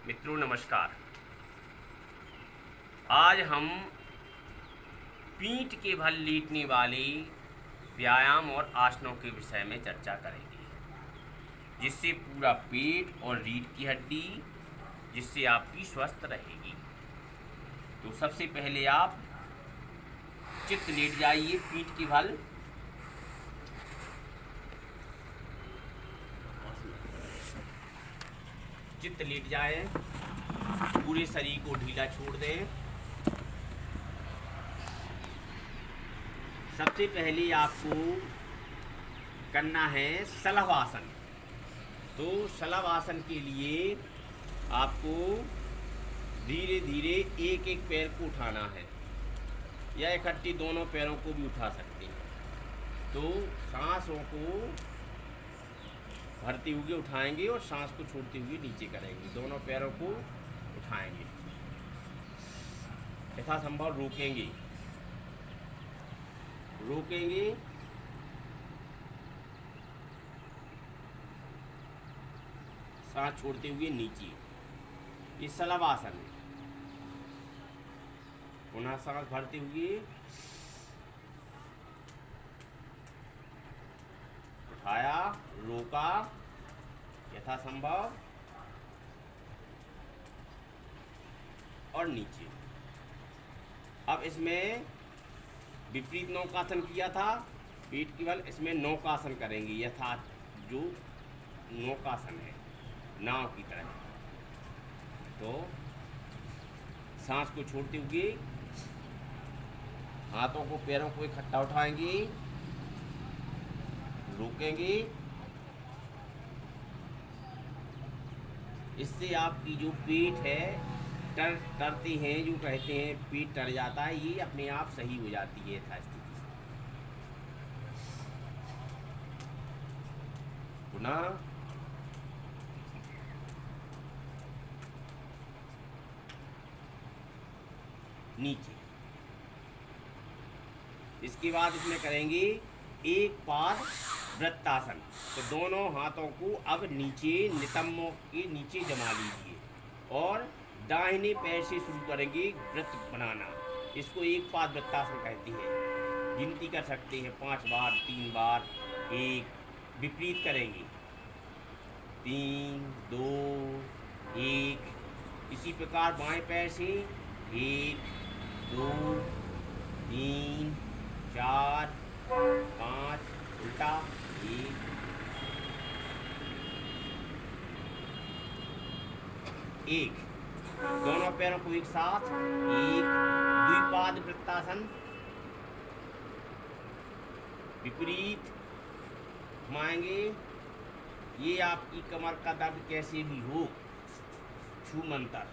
मित्रों नमस्कार। आज हम पीठ के बल लेटने वाले व्यायाम और आसनों के विषय में चर्चा करेंगे, जिससे पूरा पेट और रीढ़ की हड्डी जिससे आपकी स्वस्थ रहेगी। तो सबसे पहले आप चित्त लेट जाइए पीठ के बल। चित्त लेट जाए, पूरे शरीर को ढीला छोड़ दें। सबसे पहले आपको करना है शलभ आसन। तो शलभ आसन के लिए आपको धीरे धीरे एक एक पैर को उठाना है, या इकट्ठी दोनों पैरों को भी उठा सकते हैं। तो सांसों को भरते हुए उठाएंगे और सांस को छोड़ते हुए नीचे करेंगे। दोनों पैरों को उठाएंगे, यथासंभव रोकेंगे, सांस छोड़ते हुए नीचे। ये शलभ आसन है। पुनः सांस भरते हुए उठाया, रोका, यथासंभव और नीचे। अब इसमें विपरीत नौकासन किया था पीठ के बल, इसमें नौकासन करेंगे, यथा जो नौकासन है नाव की तरह। तो सांस को छोड़ते हुए हाथों को पैरों को इकट्ठा उठाएंगे, रोकेंगे। इससे आपकी जो पीठ है टरती हैं, जो कहते हैं पीठ टर जाता है, ये अपने आप सही हो जाती है यथास्थिति से। पुनः नीचे। इसके बाद इसमें करेंगे एक पाद वृत्तासन। तो दोनों हाथों को अब नीचे नितंबों के नीचे जमा लीजिए और दाहिने पैर से शुरू करेंगे वृत्त बनाना। इसको एक पाद वृत्तासन कहते हैं। गिनती कर सकते हैं 5 बार, 3 बार, 1। विपरीत करेंगे 3, 2, 1। इसी प्रकार बाएं पैर से 1, 2, 3, 4, 5, उल्टा 1। दोनों पैरों को एक साथ, एक द्विपाद वृत्तासन। विपरीत घुमाएंगे। ये आपकी कमर का दर्द कैसे भी हो, छू मंतर।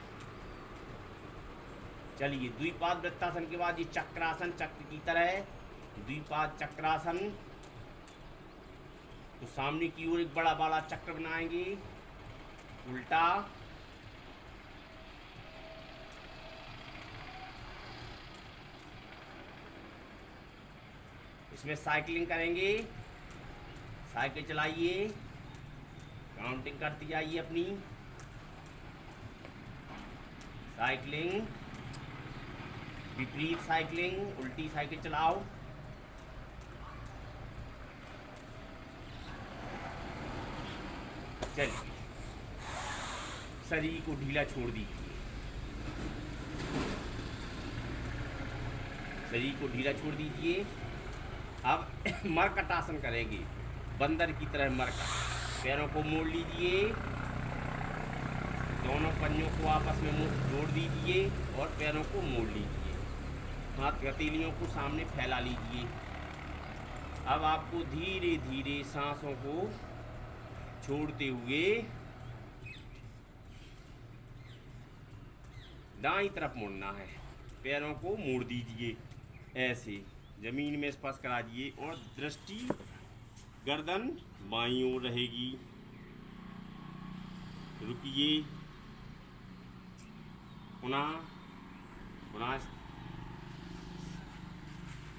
चलिए, द्विपाद वृत्तासन के बाद ये चक्रासन, चक्र की तरह द्विपाद चक्रासन। तो सामने की ओर एक बड़ा बड़ा चक्र बनाएंगे, उल्टा। इसमें साइकिलिंग करेंगे, साइकिल चलाइए, काउंटिंग करती जाइए अपनी। साइकिलिंग, विपरीत साइकिलिंग, उल्टी साइकिल चलाओ। चलिए, शरीर को ढीला छोड़ दीजिए, शरीर को ढीला छोड़ दीजिए। अब मरकटासन करेंगे, बंदर की तरह मरकट। पैरों को मोड़ लीजिए, दोनों पंजों को आपस में जोड़ दीजिए और पैरों को मोड़ लीजिए। हाथ हथेलियों को सामने फैला लीजिए। अब आपको धीरे धीरे सांसों को छोड़ते हुए दाईं तरफ मुड़ना है। पैरों को मोड़ दीजिए, ऐसे जमीन में स्पर्श करा दीजिए और दृष्टि गर्दन बाईं ओर रहेगी। रुकिए, पुनः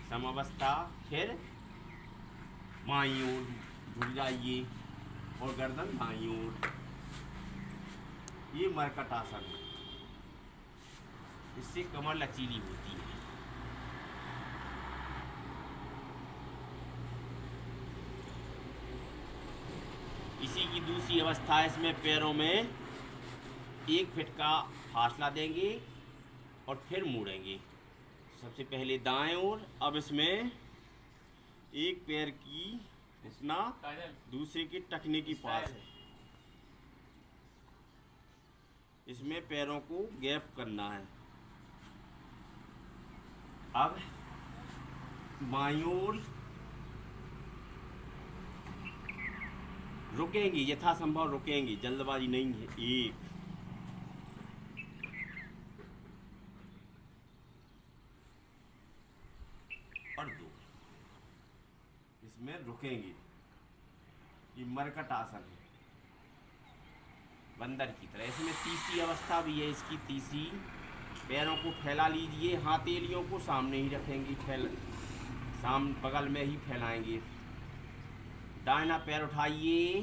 समावस्था, फिर बाईं ओर झुक जाइए और गर्दन बाईं ओर। ये मरकट आसन है। इससे कमर लचीली होती है। इसी की दूसरी अवस्था है, इसमें पैरों में 1 फीट का फासला देंगे और फिर मुड़ेंगे। सबसे पहले दाएं ओर, अब इसमें एक पैर की घुटना दूसरे के टखने के पास है। इसमें पैरों को गैप करना है। अब बाईं ओर रुकेंगे, यथासंभव रुकेंगे, जल्दबाजी नहीं है। 1 और 2, इसमें रुकेंगे। ये मरकट आसन है, बंदर की तरह। इसमें तीसरी अवस्था भी है इसकी। तीसरी, पैरों को फैला लीजिए, हथेलियों को सामने ही रखेंगे, बगल में ही फैलाएंगे। दाहिना पैर उठाइए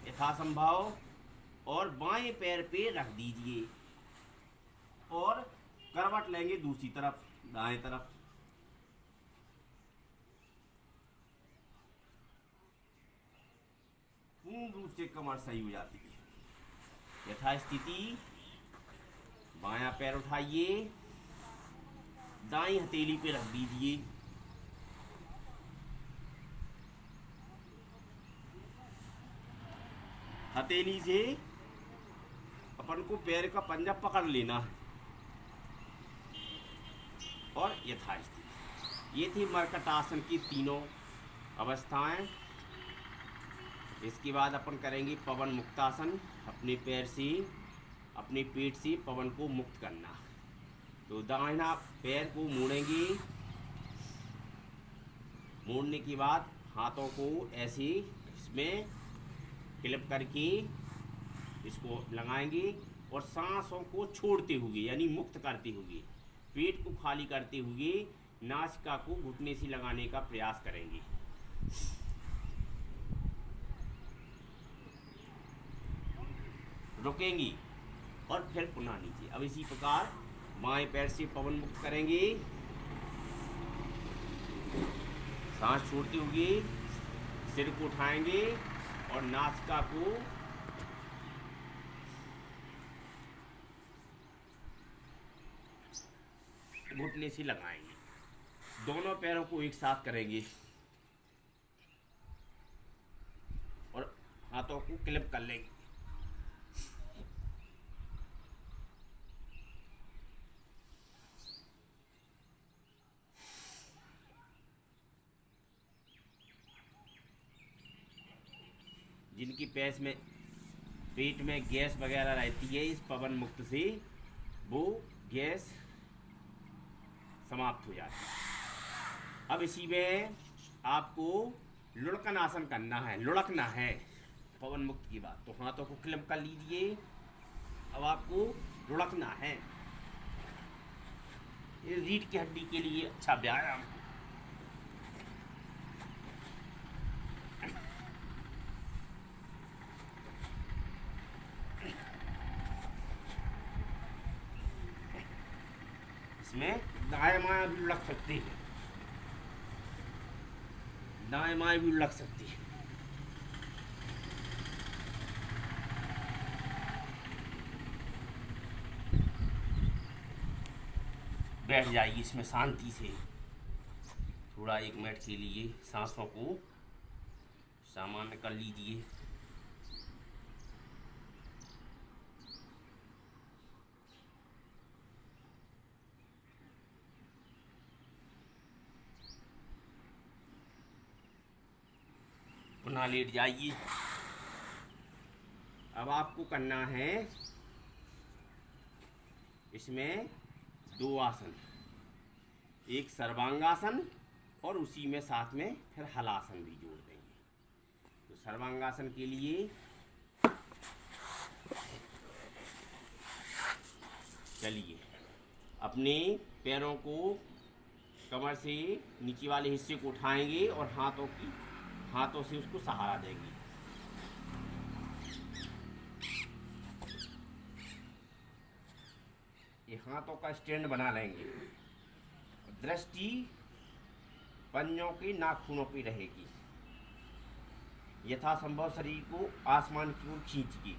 यथासंभव और बाएं पैर पे रख दीजिए और करवट लेंगे दूसरी तरफ, दाएं तरफ। पूर्ण रूप से कमर सही हो जाती है। यथास्थिति बायां पैर उठाइए, दाईं हथेली पे रख दीजिए, हथेली से अपन को पैर का पंजा पकड़ लेना है और यथास्थिति। ये थी मरकट आसन की तीनों अवस्थाएं। इसके बाद अपन करेंगे पवन मुक्तासन। अपने पैर से, अपने पेट से पवन को मुक्त करना। तो दाहिना पैर को मोड़ेंगे, मोड़ने के बाद हाथों को ऐसे इसमें क्लिप करके इसको लगाएंगे और सांसों को छोड़ते हुए, यानी मुक्त करते हुए, पेट को खाली करते हुए नासिका को घुटने से लगाने का प्रयास करेंगे। रुकेंगी और फिर पुनः नीचे। अब इसी प्रकार बाएं पैर से पवन मुक्त करेंगे, सांस छोड़ते हुए सिर को उठाएंगे और नासिका को घुटने से लगाएंगे। दोनों पैरों को एक साथ करेंगे और हाथों को क्लिप कर लेंगे। जिनकी पेट में गैस वगैरह रहती है, इस पवन मुक्त से वो गैस समाप्त हो जाती है। अब इसी में आपको लुढ़कन आसन करना है, लुढ़कना है पवन मुक्त की बात। तो हाथों को क्लिप कर लीजिए। अब आपको लुढ़कना है। ये रीढ़ की हड्डी के लिए अच्छा व्यायाम है। इसमें दाएं बाएं भी लग सकती है, दाएं बाएं भी लग सकती है। बैठ जाइए इसमें शांति से, थोड़ा 1 मिनट के लिए सांसों को सामान्य कर लीजिए। पुनः लेट जाइए। अब आपको करना है इसमें 2 आसन, एक सर्वांगासन और उसी में साथ में फिर हलासन भी जोड़ देंगे। तो सर्वांगासन के लिए चलिए अपने पैरों को कमर से नीचे वाले हिस्से को उठाएंगे और हाथों से उसको सहारा देंगे। ये हाथों का स्टैंड बना लेंगे। दृष्टि पंजों के नाखूनों पे रहेगी। यथासंभव शरीर को आसमान की ओर खींच के।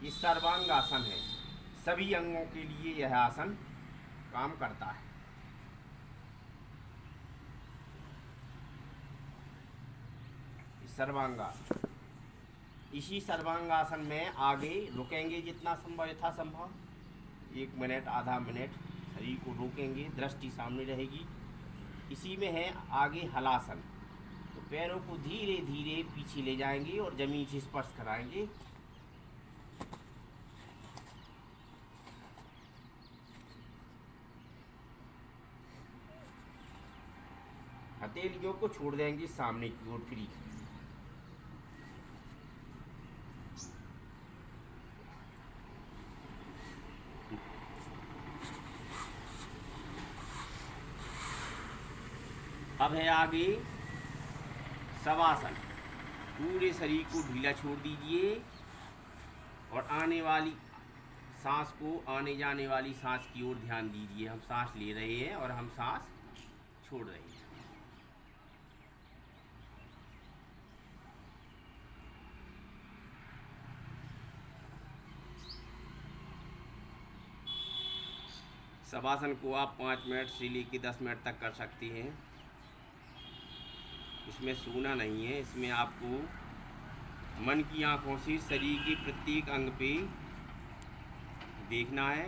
ये सर्वांग आसन है। सभी अंगों के लिए यह आसन काम करता है। सर्वांगासन। इसी सर्वांगासन में आगे रुकेंगे जितना संभव, यथासंभव 1 मिनट, आधा मिनट शरीर को रोकेंगे, दृष्टि सामने रहेगी। इसी में है आगे हलासन। तो पैरों को धीरे धीरे पीछे ले जाएंगे और जमीन से स्पर्श कराएंगे। हथेलियों को छोड़ देंगे सामने की ओर फ्री। अब है आगे शवासन। पूरे शरीर को ढीला छोड़ दीजिए और आने वाली सांस को, आने जाने वाली सांस की ओर ध्यान दीजिए। हम सांस ले रहे हैं और हम सांस छोड़ रहे हैं। शवासन को आप 5 मिनट से लेकर 10 मिनट तक कर सकते हैं। इसमें सोना नहीं है। इसमें आपको मन की आंखों से शरीर के प्रत्येक अंग पे देखना है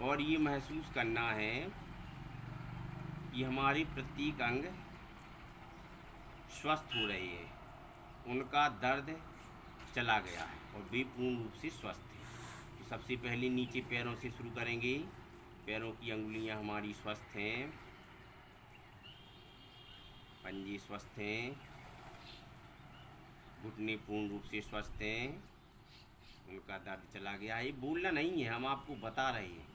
और ये महसूस करना है कि हमारे प्रत्येक अंग स्वस्थ हो रहे हैं, उनका दर्द चला गया है और वे पूर्ण रूप से स्वस्थ हैं। तो सबसे पहले नीचे पैरों से शुरू करेंगे। पैरों की अंगुलियां हमारी स्वस्थ हैं, पंजे स्वस्थ हैं, घुटने पूर्ण रूप से स्वस्थ हैं, उनका दर्द चला गया। ये बोलना नहीं है, हम आपको बता रहे हैं।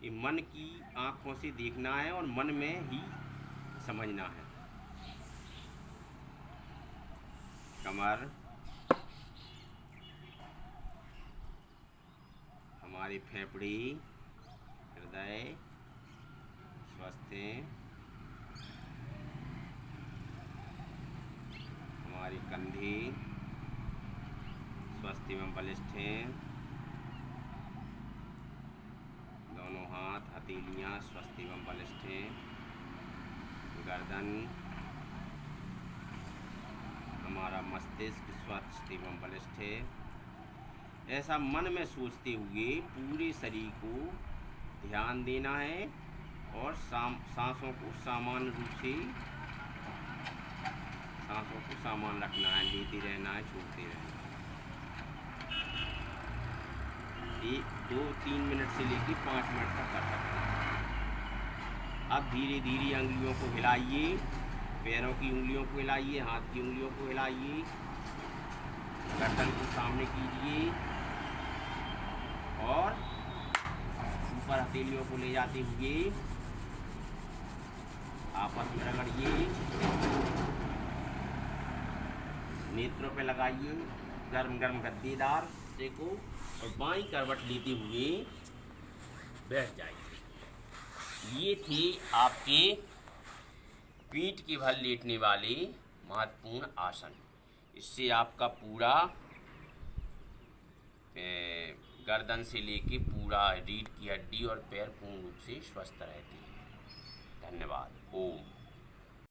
ये मन की आँखों से देखना है और मन में ही समझना है। कमर, हमारे फेफड़े, हृदय स्वस्थ हैं, हमारे कंधे स्वस्थ एवं बलिष्ठ हैं, दोनों हाथ हथेलियाँ स्वस्थ एवं बलिष्ठ हैं, गर्दन, हमारा मस्तिष्क स्वस्थ एवं बलिष्ठ है। ऐसा मन में सोचते हुए पूरे शरीर को ध्यान देना है और सांसों को सामान्य रूप से सांसों को सामान रखना है, लेते रहना है, छोड़ते रहना है। 2-3 मिनट से लेकर 5 मिनट तक कर सकते हैं। अब धीरे धीरे अंगुलियों को हिलाइए, पैरों की उंगलियों को हिलाइए, हाथ की उंगलियों को हिलाइए, गर्दन को सामने कीजिए और ऊपर हथेलियों को ले जाते हुए आपस में रगड़िए, नेत्रों पे लगाइए गर्म गर्म गद्देदार से को और बाईं करवट लेते हुए बैठ जाइए। ये थे आपके पीठ के बल लेटने वाले महत्वपूर्ण आसन। इससे आपका पूरा गर्दन से लेके पूरा रीढ़ की हड्डी और पैर पूर्ण रूप से स्वस्थ रहते हैं। धन्यवाद। ओम।